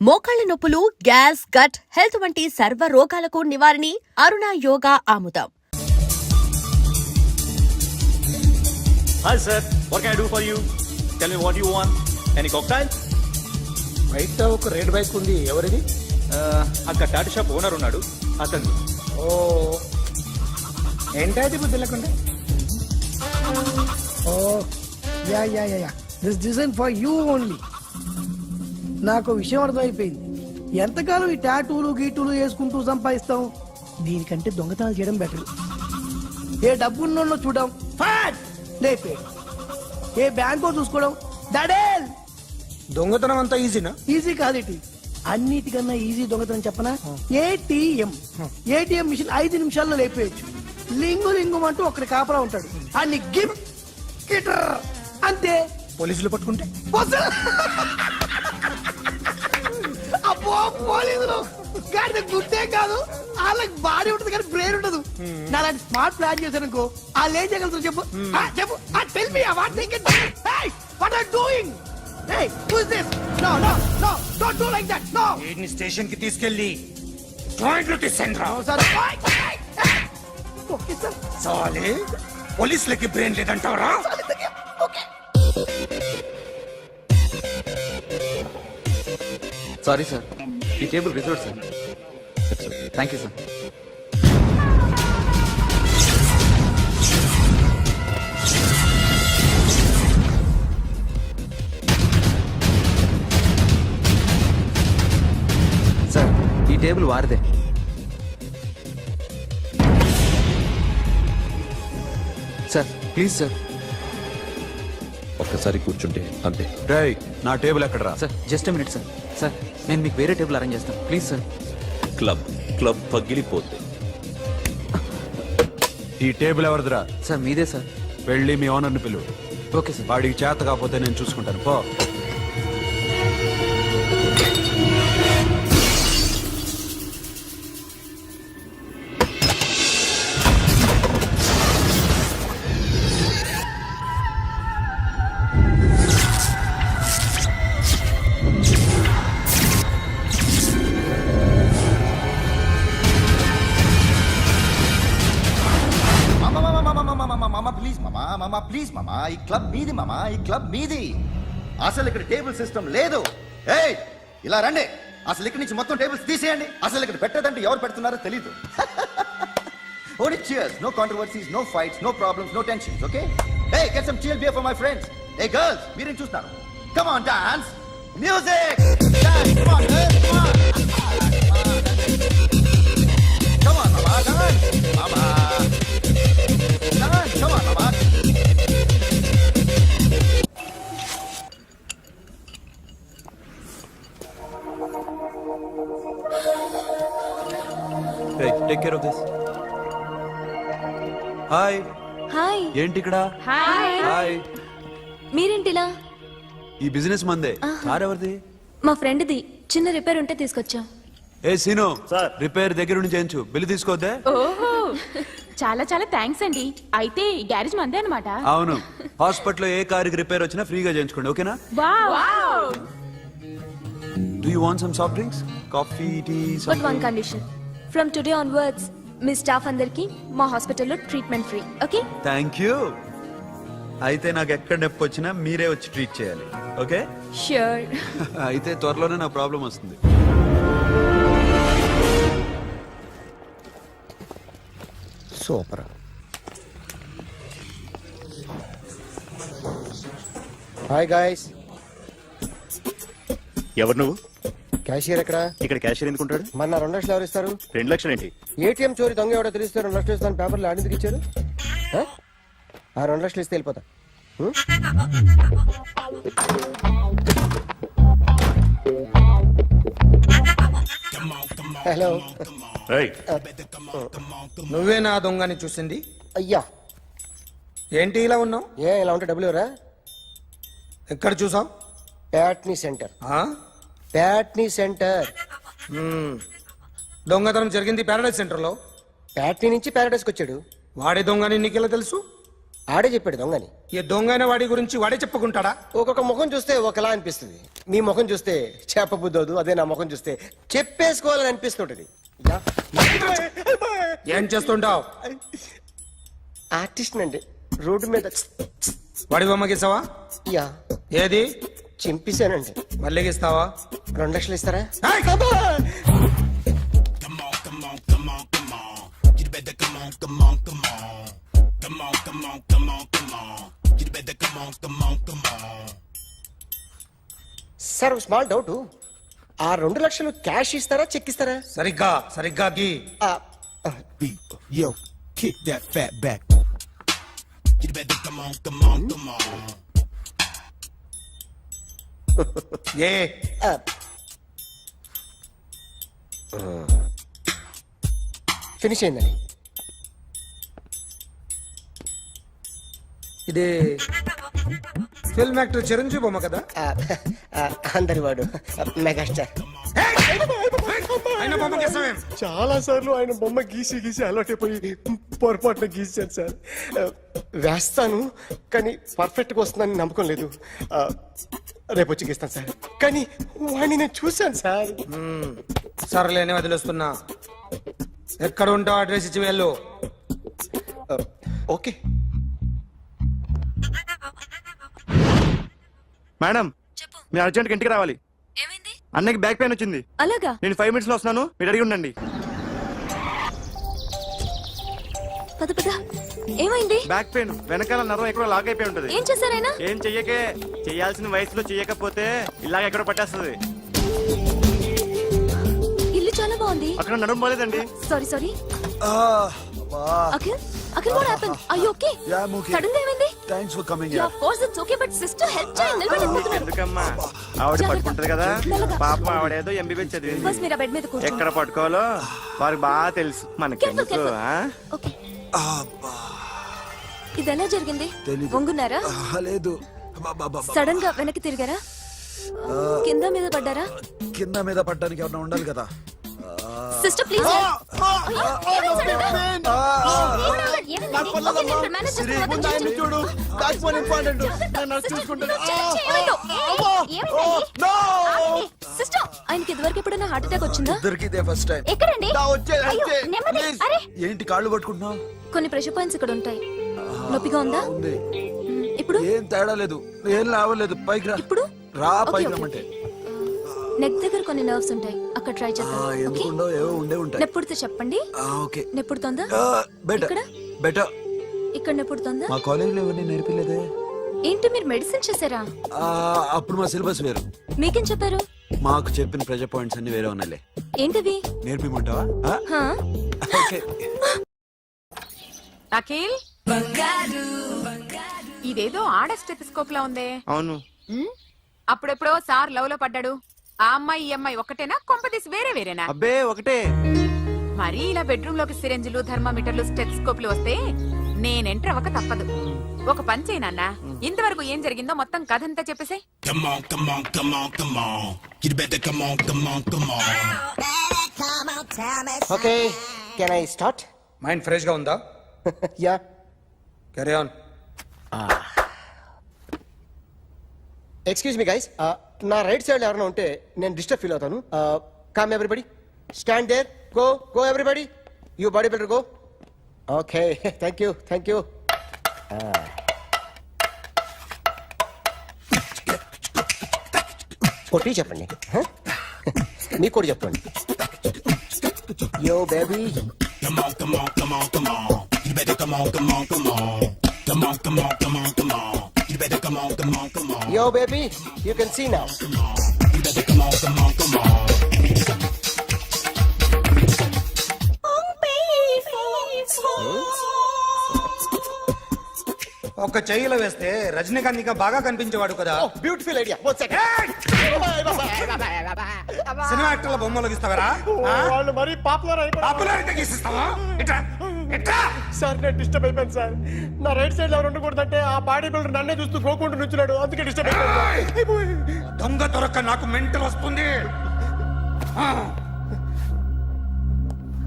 మోకాళ్ల నొప్పులు, gas, gut health వంటి సర్వ రోగాలకు నివారణి అరుణ యోగా ఆముదం. Hi sir, what can I do for you? Tell me what you want. Any cocktail? బయట ఒక రెడ్ బైక్ ఉంది, ఎవరిది? అక్కడ టాటా షాప్ ఓనర్ ఉన్నాడు, అతను. ఓ ఏంటది బుద్ధి లేకుండా? ఓ yeah yeah yeah yeah this design for you only. నాకు విషయం అర్థమైపోయింది. ఎంతకాలం ఈ టాటూలు గీటూలు వేసుకుంటూ సంపాదిస్తాం? దీనికంటే దొంగతనాలు చేయడం బెటర్. ఏ డబ్బున్నోళ్ళు చూడడం ఫాట్ లేపే, ఏ బ్యాంకో చూసుకోవడం దడేల్. దొంగతనం అంతా ఈజీనా? ఈజీ కాదేటి, అన్నిటికన్నా ఈజీ దొంగతనం చెప్పనా? ఏటీఎం మిషన్ 5 నిమిషాల్లో లేపేయచ్చు. లింగు లింగు అంటూ ఒకటి కాపలా ఉంటాడు, అన్ని గిమ్ గిటర్ అంతే. పోలీసులు పట్టుకుంటే అబ్బో పోలీసులు గాడి గుడ్డే కాదు, వాళ్ళకి బాడీ ఉంటుంది కానీ బ్రెయిన్ ఉండదు. నాలాంటి స్మార్ట్ ప్లాన్ చేశానుకో వాళ్ళు ఏం చేయగలుగుతారు చెప్పు? చెప్పు, tell me what they can do. Hey what are doing? Hey who is this? No no no don't do like that. No, వీడిని స్టేషన్ కి తీసుకెళ్ళి జాయింట్ తీసుకెళ్ళరా. Sir okay sir. సాలే పోలీసులకి బ్రెయిన్ లేదంటావరా? ఓకే సారీ సార్, ఈ table reserve sir. Thank you sir. Sir ఈ table వారిదే. Sir please sir. ఒక్కసారి కూర్చుంటే అంతే. రేయ్, నా టేబుల్ ఎక్కడరా? Sir just minute sir. Sir నేను మీకు వేరే టేబుల్ అరేంజ్ చేస్తాను ప్లీజ్ సార్. క్లబ్ పగిలిపోతే ఈ టేబుల్ ఎవరిదిరా? సార్ మీదే సార్. వెళ్ళి మీ ఓనర్ని పిలువు. Okay sir. వాడికి చేత కాకపోతే నేను చూసుకుంటాను, పో. ప్లీజ్ మామా, ఈ క్లబ్ మీది మామా, ఈ క్లబ్ మీది. అసలు ఇక్కడ టేబుల్ సిస్టమ్ లేదు. ఏయ్ ఇలా రండి, అసలు ఇక్కడ నుంచి మొత్తం టేబుల్స్ తీసేయండి. అసలు ఇక్కడ పెట్టదంటే ఎవరు పెడుతున్నారో తెలీదు. Only cheers, no controversies, no fights, no problems, no tensions, okay? Hey, get some chill beer for my friends. Hey girls, మీరేం చూస్తున్నారు? Come on, dance. Music. Dance, come on, girls, come on. Come on, mama, dance. Mama. Dance, come on, mama. Hey, take care of this. Hi. Hi. ఏంటి ఇక్కడ? Hi. మీరేంటిలా? ఈ business మందే. Car ఎవరిది? మా ఫ్రెండ్ది. చిన్న repair ఉంటే తీసుకొచ్చా. ఏ సీను, సార్. రిపేర్ దగ్గర నుండి చేయించు, బిల్లు తీసుకోవద్దే. ఓహో, చాలా చాలా థ్యాంక్స్ అండి. అయితే ఈ గ్యారేజ్ మందే అన్నమాట. అవును, హాస్పిటల్లో ఏ కారుకి రిపేర్ వచ్చినా ఫ్రీగా చేయించుకోండి, ఓకేనా? Wow. Do you want some soft drinks, coffee, tea? But one condition, from today onwards మీ స్టాఫ్ అందరికి మా హాస్పిటల్లో treatment free, okay? Thank you. అయితే నాకు ఎక్కడ నొప్పి వచ్చినా మీరే వచ్చి ట్రీట్ చేయాలి, ఓకే? ష్యూర్. అయితే త్వరలోనే నా ప్రాబ్లం వస్తుంది. సూపర్. Hi guys. ఎవరు నువ్వు? క్యాషియర్ ఎక్కడ? ఇక్కడ క్యాషియర్ ఎందుకుంటాడు? మన 2 లక్షలు ఎవరు ఇస్తారు? 2 లక్షలు ఏంటి? ఏటీఎం చోరీ దొంగ ఎవడో తెలిస్తే 2 లక్షలు ఇస్తాను పేపర్లు ఆడిందుకు ఇచ్చారు. ఆ 2 లక్షలు ఇస్తే వెళ్ళిపోతా. హలో. నువ్వే నా దొంగని చూసింది? అయ్యా ఏంటి ఇలా ఉన్నావు? ఏ ఇలా ఉంటే డబ్బులు ఎవరా? ఎక్కడ చూసావు? ప్యాట్నీ సెంటర్. ప్యాట్నీ సెంటర్. దొంగతనం జరిగింది ప్యారడైజ్ సెంటర్ లో. ప్యాట్నీ నుంచి ప్యారడైజ్కి వచ్చాడు. వాడే దొంగని నీకెలా తెలుసు? ఆడే చెప్పాడు దొంగని. ఈ దొంగైన వాడి గురించి వాడే చెప్పుకుంటాడా? ఒక్కొక్క ముఖం చూస్తే ఒకలా అనిపిస్తుంది. మీ ముఖం చూస్తే చెప్పబుద్దోదు, అదే నా ముఖం చూస్తే చెప్పేసుకోవాలని అనిపిస్తుంటది. యా. ఏం చేస్తుంటావు? ఆర్టిస్ట్ అండి, రోడ్డు మీద. వాడి బొమ్మ గీసావా? యా, ఏది? చింపేశానండి. మళ్ళీ గీస్తావా? 2 లక్షలు ఇస్తారా? ఏయ్! సార్ ఒక స్మాల్ డౌట్, ఆ 2 లక్షలు క్యాష్ ఇస్తారా, చెక్ ఇస్తారా? సరిగ్గా గీ. ఆ, Yo, kick that fat back. You better come on. ఏ ఆ. ఫినిష్ అయిందండి. ఇది ఫిల్మ్ యాక్టర్ చిరంజీవి బొమ్మ కదా? ఆ, ఆ, అందరి వాడు మెగాస్టార్. ఆయన బొమ్మ గీసావేం? చాలా సార్లు ఆయన బొమ్మ గీసి అలవాటైపోయి పొరపాటున గీసాను సార్. వేస్తాను కానీ పర్ఫెక్ట్ గా వస్తుందని నమ్మకం లేదు. రేపు వచ్చి గీస్తాను సార్. కానీ వాడిని నేను చూశాను సార్. సర్లేని వదిలేస్తున్నా. ఎక్కడ ఉంటావు అడ్రస్ ఇచ్చి వెళ్ళు. ఓకే. మేడం, మీరు అర్జెంట్గా ఇంటికి రావాలి. ఏమైంది? అన్నకి బ్యాక్ పెయిన్ వచ్చింది. అలాగా? నేను 5 minutes లో వస్తున్నాను, మీరు అడిగి ఉండండి. పద పద. ఏమైంది? బ్యాక్ పెయిన్, వెనకాల నరం ఎక్కడో లాక్ అయిపోయి ఉంటది. ఏం చేశారైనా? ఏం చెయ్యకే, చెయ్యాల్సిన వయసులో చెయ్యకపోతే ఇలాగ ఎక్కడో పట్టేస్తుంది. ఇల్లు చాలా బాగుంది. అక్కడ నడుము పోలేదండి. Sorry. Akhil what happened? Are you okay? Yeah, I'm okay. Sudden గా ఏమైంది? Thanks for coming Yeah, here. of course it's okay, but sister help చేయండి. నిలబడి ఎందుకమ్మా, ఆవిడ పట్టుకుంటది కదా. పాపం ఆవిడేదో ఎంబీబీఎస్ చదివింది. ఫస్ట్ మీరు ఆ బెడ్ మీద కూర్చోండి. ఎక్కడ పట్టుకోవాలో వారికి బాగా తెలుసు. మనకెందుకు? Careful. ఆ? ఓకే. ఇది ఎలా జరిగింది? తెలీదు. వంగున్నారా? లేదు, సడన్ గా వెనక్కి తిరిగారా? కింద మీద పడ్డారా? కింద మీద పడ్డానికి ఏమన్నా ఉండాలి కదా. Sister please. చూడు, that's more important. నన్ను చూసుకుంటాను. సిస్టర్, ఆయనకి ఇదివరకు ఎప్పుడైనా హార్ట్ అటాక్ వచ్చిందా? దొరికితే ఫస్ట్ టైం. ఎక్కడండి? అరే, ఏంటి కాళ్ళు పట్టుకుంటున్నావు? కొన్ని ప్రెషర్ పాయింట్స్ ఇక్కడ ఉంటాయి. నొప్పిగా ఉందా? ఉంది. ఇప్పుడు ఏం తేడా లేదు, ఏం లావలేదు. పైకి రా. ఇప్పుడు రా, ఓకే, పైకి ఓకే. రమ్మంటే. నెక్ దగ్గర కొన్ని నర్వ్స్ ఉంటాయి, అక్కడ ట్రై చేద్దాం. ఓకే? ఎందుకుండో ఏవో ఉండే ఉంటాయి. నెప్పుడుతో చెప్పండి. ఓకే. నెప్పుడుతోందా? బెటర్ ఇక్కడ? బెటర్. ఇక్కడ నెప్పుడుతోందా? మా కాలేజీలో ఎవరిని నేర్పిలేదే. ఏంటి మీరు మెడిసిన్ చేశారా? అప్పుడు మా సిలబస్ వేరు. మీకేం చెప్పారు? మాకు చెప్పిన ప్రెజర్ పాయింట్స్ అన్ని వేరే ఉన్నాయిలే. ఏంటివి? నేర్పిమంటావా? హా? ఓకే. అఖిల్, ఇదేదో ఆడ స్టెథోస్కోప్ లా ఉందే. అవును. అప్పుడెప్పుడో సార్ లవ్ లో పడ్డాడు. ఆ అమ్మాయి ఈ అమ్మాయి ఒకటేనా, కొంపదీసి వేరేనా? అబ్బే ఒకటే. మరి ఇలా బెడ్రూమ్ లోకి సిరెంజులు, థర్మామీటర్లు, స్టెథోస్కోప్లు వస్తే నేను ఎంటర్ అవ్వక తప్పదు. ఒక పని చేయి నాన్న, ఇంతవరకు ఏం జరిగిందో మొత్తం కథ అంతా చెప్పేసాయి. Okay, can I start? Mind fresh గా ఉందా? Yeah. Carry on. Excuse me guys, నా రైట్ సైడ్ ఎవరైనా ఉంటే నేను డిస్టర్బ్ ఫీల్ అవుతాను. Come everybody, stand there, go everybody, you body builder go. Okay, thank you. కొట్టి చెప్పండి, మీకు కూడా చెప్పండి. Yo baby, yo baby, you can see now. ఒక చెయ్యిలో వేస్తే రజనీకాంత్ ఇంకా బాగా కనిపించేవాడు కదా. Oh, beautiful idea. One second. Cinema యాక్టర్ల బొమ్మలు గీస్తావరా? వాళ్ళు మరి పాపులర్ అయిపోయారు. పాపులారిటీ గీసిస్తావా? ఎట్లా? సార్ నేను డిస్టర్బ్ అయిపోయాను సార్. నా రైట్ సైడ్ ఎవరు ఉండకూడదంటే ఆ బాడీ బిల్డర్ నన్నే చూస్తూ గోకుంటూ నుంచున్నాడు, అందుకే డిస్టర్బ్ అయిపోయాను. దొంగ దొరక్క నాకు మెంటల్ వస్తుంది.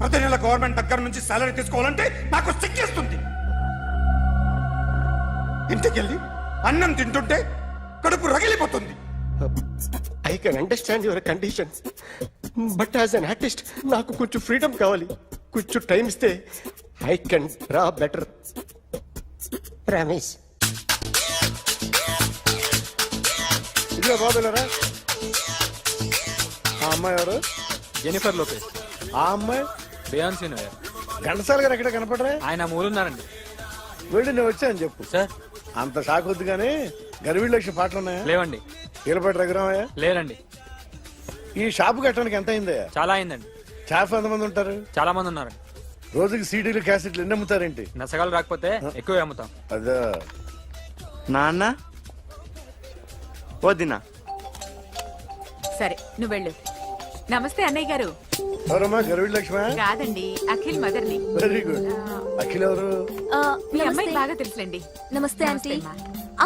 ప్రతి నెల గవర్నమెంట్ దగ్గర నుంచి సాలరీ తీసుకోవాలంటే నాకు సిగ్గేస్తుంది. ఇంటికెళ్ళి అన్నం తింటుంటే కడుపు రగిలిపోతుంది. I can understand your condition, but as an artist నాకు కొంచెం ఫ్రీడమ్ కావాలి. కొంచెం టైం ఇస్తే I can draw better. Promise. ఇదిగో బాబులరా, ఆ అమ్మాయి ఎవరు? Jennifer Lopez. ఆ అమ్మాయి బియాన్సీ నోయర్. ఘంటసాల గారు ఎక్కడ కనపడరా? ఆయన మూలున్నారండి. వెళ్ళి నేను వచ్చాను చెప్పు. సార్ అంత షాక్ వద్దు కానీ గర్వీళ్ళ లక్ష పాటలు ఉన్నాయా? లేవండి. ఈలపాటి రఘురామయ్య లేరండి. ఈ షాపు కట్టడానికి ఎంత అయిందయ్యా? చాలా అయిందండి. షాప్ ఎంతమంది ఉంటారు? చాలా మంది ఉన్నారండి. రోజుకి సీడీలు క్యాసెట్లు ఎన్ని అమ్ముతారేంటి? నసగాలు రాకపోతే ఎక్కువ అమ్ముతాం. అదే నాన్న వదినా. సరే నువ్వు వెళ్ళు. నమస్తే అన్నయ్య గారు. ఎవరమ్మా? గర్వీళ్ళ లక్ష్మ? కాదండి, అఖిల్ మదర్ని. Very good. అఖిల్ ఎవరు? మీ అమ్మాయికి బాగా తెలుసులేండి. నమస్తే ఆంటీ. అమ్మా.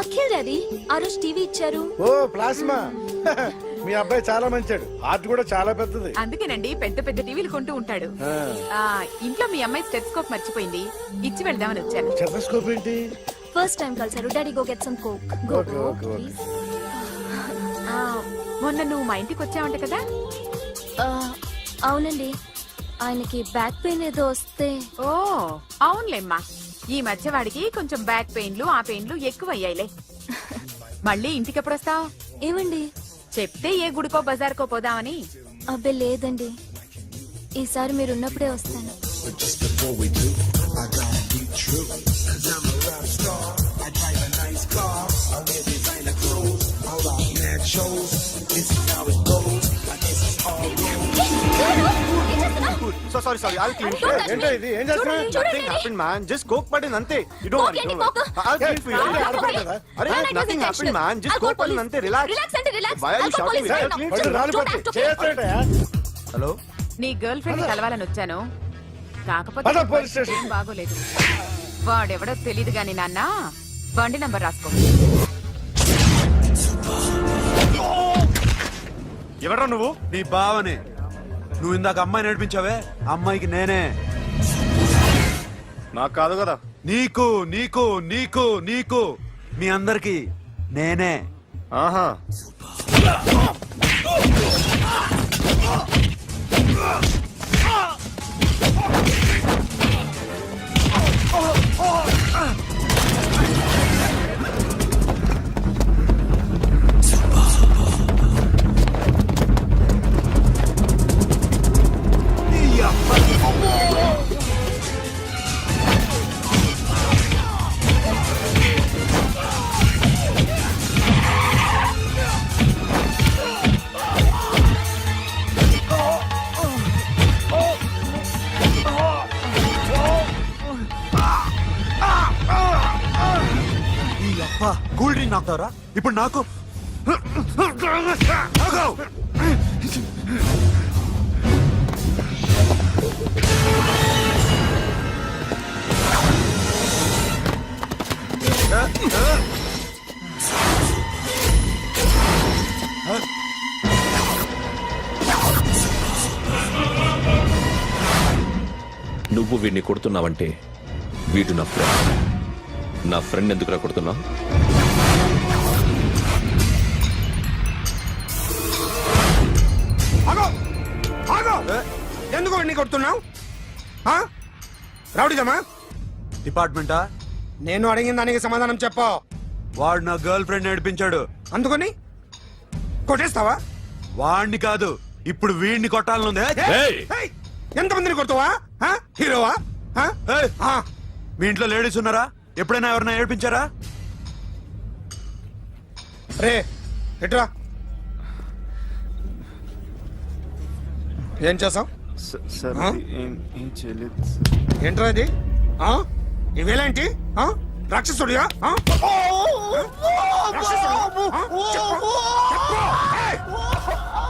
అఖిల్ డాడీ ఆ రోజు టీవీ ఇచ్చారు. ఓ ప్లాస్మా. మీ అబ్బాయి చాలా మంచాడు, హార్ట్ కూడా చాలా పెద్దది. అందుకేనండి పెద్ద పెద్ద టీవీలు కొంటూ ఉంటాడు. ఇంట్లో మీ అమ్మాయి స్టెథోస్కోప్ మర్చిపోయింది, ఇచ్చి వెళ్దామని వచ్చాను. స్టెథోస్కోప్ ఏంటి? ఫస్ట్ టైం కలిసారు. Daddy go get some coke. Go Okay, go okay, okay. Please. మొన్న నువ్వు మా ఇంటికి వచ్చావంట కదా. అవునండి, ఆయనకి బ్యాక్ పెయిన్ ఏదో వస్తే. ఓ అవునులేమ్మా, ఈ మధ్య వాడికి కొంచెం బ్యాక్ పెయిన్లు ఆ పెయిన్లు ఎక్కువ అయ్యాయిలే. మళ్ళీ ఇంటికి ఎప్పుడు వస్తావు? ఏమండి? చెప్తే ఏ గుడికో బజార్కో పోదామని. అబ్బే లేదండి, ఈసారి మీరు ఉన్నప్పుడే వస్తాను. Sorry I'll clean it. ఏంటో ఇది? ఏం చేస్తున్నా? Nothing happened, man. Just coke పడింది అంతే. You don't worry. Don't worry. I'll clean for you. ఆడపడు కదా? అరే nothing happened, man. Just coke పడింది అంతే. Relax. Why are you shouting? I'll clean for పళ్ళు you. రాలిపోతాయి. చేస్తాడయ్యా. హలో, నీ గర్ల్ ఫ్రెండ్ కలవాలని వచ్చాను, కాకపోతే పద, పోలీస్ స్టేషన్. ఏం బాగోలేదు. వాడెవడో తెలీదు గాని నాన్న, బండి నంబర్ రాసుకో. ఎవడ్రా నువ్వు? నీ బావనే. నువ్వు ఇందాక అమ్మాయి నడిపించావే, అమ్మాయికి నేనే. నాకు కాదు కదా. నీకు నీకు నీకు నీకు మీ అందరికి నేనే. ఆహా. కూల్ డ్రింక్ నాకుతారా ఇప్పుడు? నాకు నువ్వు వీడిని కొడుతున్నావంటే వీడు నా ఫ్రెండ్. నా ఫ్రెండ్ ఎందుకురా కొడుతున్నావు? ఎందుకు వాడిని కొడుతున్నావు? రౌడీదమ్మా? డిపార్ట్మెంటా? నేను అడిగిన దానికి సమాధానం చెప్పు. వాడు నా గర్ల్ ఫ్రెండ్ నడిపించాడు. అందుకని కొట్టేస్తావా? వాడిని కాదు, ఇప్పుడు వీడిని కొట్టాలనుంది. ఏయ్! ఏయ్, ఎంతమందిని కొడతావా? హీరోవా? ఏయ్! మీ ఇంట్లో లేడీస్ ఉన్నారా? ఎప్పుడైనా ఎవరైనా ఏడిపించారా? రే ఎట్రా, ఏం చేసావు? ఏంట్రా ఇది? ఇవేలాంటి రాక్షసుడియా?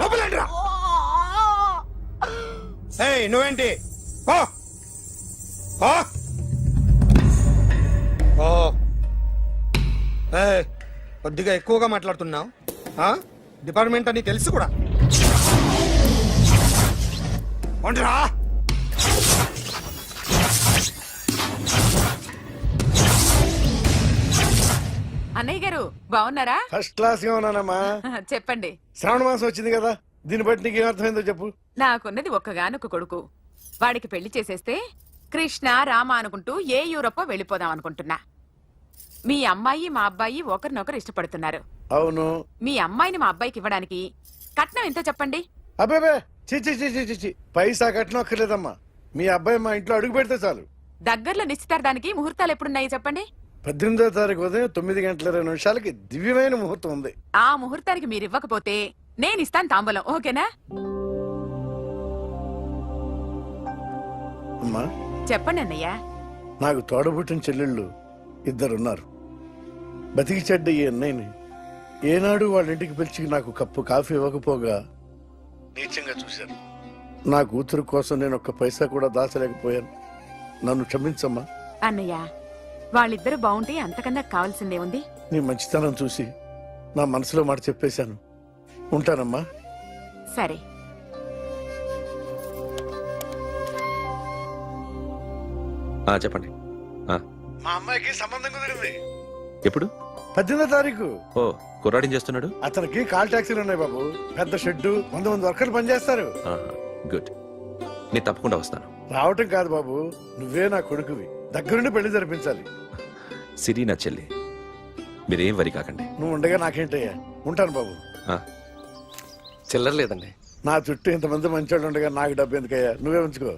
లోపలేంట్రా? ఏయ్ నువ్వేంటి? కొద్దిగా ఎక్కువగా మాట్లాడుతున్నావు. డిపార్ట్మెంట్ అని తెలుసు కూడా. ఉండరా? బాగున్నారా? ఫస్ట్ క్లాస్ గా ఉన్నానమ్మా. చెప్పండి. శ్రావణ మాసం వచ్చింది కదా, దీన్ని బట్టి నీకు ఏమర్థమైందో చెప్పు. నాకున్నది ఒక్కగానొక్క కొడుకు. వాడికి పెళ్లి చేసేస్తే కృష్ణ రామ అనుకుంటూ ఏ యూరోపో వెళ్ళిపోదాం అనుకుంటున్నా. మీ అమ్మాయి మా అబ్బాయి ఒకరినొకరు ఇష్టపడుతున్నారు. అవును. మీ అమ్మాయిని మా అబ్బాయికి ఇవ్వడానికి కట్నం ఎంతో చెప్పండి. అబ్బాబే చి పైసా కట్నం అక్కర్లేదమ్మా. మీ అబ్బాయి మా ఇంట్లో అడుగు పెడితే చాలు. దగ్గరలో నిశ్చితార్థానికి ముహూర్తాలు ఎప్పుడున్నాయి చెప్పండి. 18వ తారీఖు ఉదయం 9:20 దివ్యమైన ముహూర్తం ఉంది. ఆ ముహూర్తానికి మీరు ఇవ్వకపోతే నేను ఇస్తాను తాంబూలం. ఓకేనా? అమ్మా, చెప్పండి అన్నయ్య. నాకు తోడబుట్టిన చెల్లెళ్ళు ఇద్దరున్నారు. బతికి చెడ్డ ఈ అన్నయ్యని ఏనాడు వాళ్ళ ఇంటికి పిలిచి నాకు కప్పు కాఫీ ఇవ్వకపోగా నీచంగా చూశాను. నా కూతురు కోసం నేను ఒక్క పైసా కూడా దాచలేకపోయాను. నన్ను క్షమించమ్మా. అన్నయ్య, వాళ్ళిద్దరు బాగుంటే అంతకన్నా కావాల్సిందే ఉంది. నీ మంచితనం చూసి నా మనసులో మాట చెప్పేశాను. ఉంటానమ్మా. సరే. చెప్పండి. మా అమ్మాయికి సంబంధం కుదిరింది. ఎప్పుడు? 18వ తారీఖు. ఓ, కుర్రాడిని చేస్తున్నాడు. అతనికి కాల్ టాక్సీలు ఉన్నాయి బాబు. పెద్ద షెడ్డు, 100 మంది వర్కర్లు పనిచేస్తారు. గుడ్. నేను తప్పకుండా వస్తాను. రావటం కాదు బాబు, నువ్వే నా కొడుకువి. దగ్గరుండి పెళ్లి జరిపించాలి. సిరి నా చెల్లి, మీరేం వరి కాకండి. నువ్వు ఉండగా నాకేంటయ్యా. ఉంటాను బాబు. చిల్లర లేదండి. నా చుట్టూ ఇంతమంది మంచోళ్ళు ఉండగా నాకు డబ్బు ఎందుకయ్యా? నువ్వే ఉంచుకో.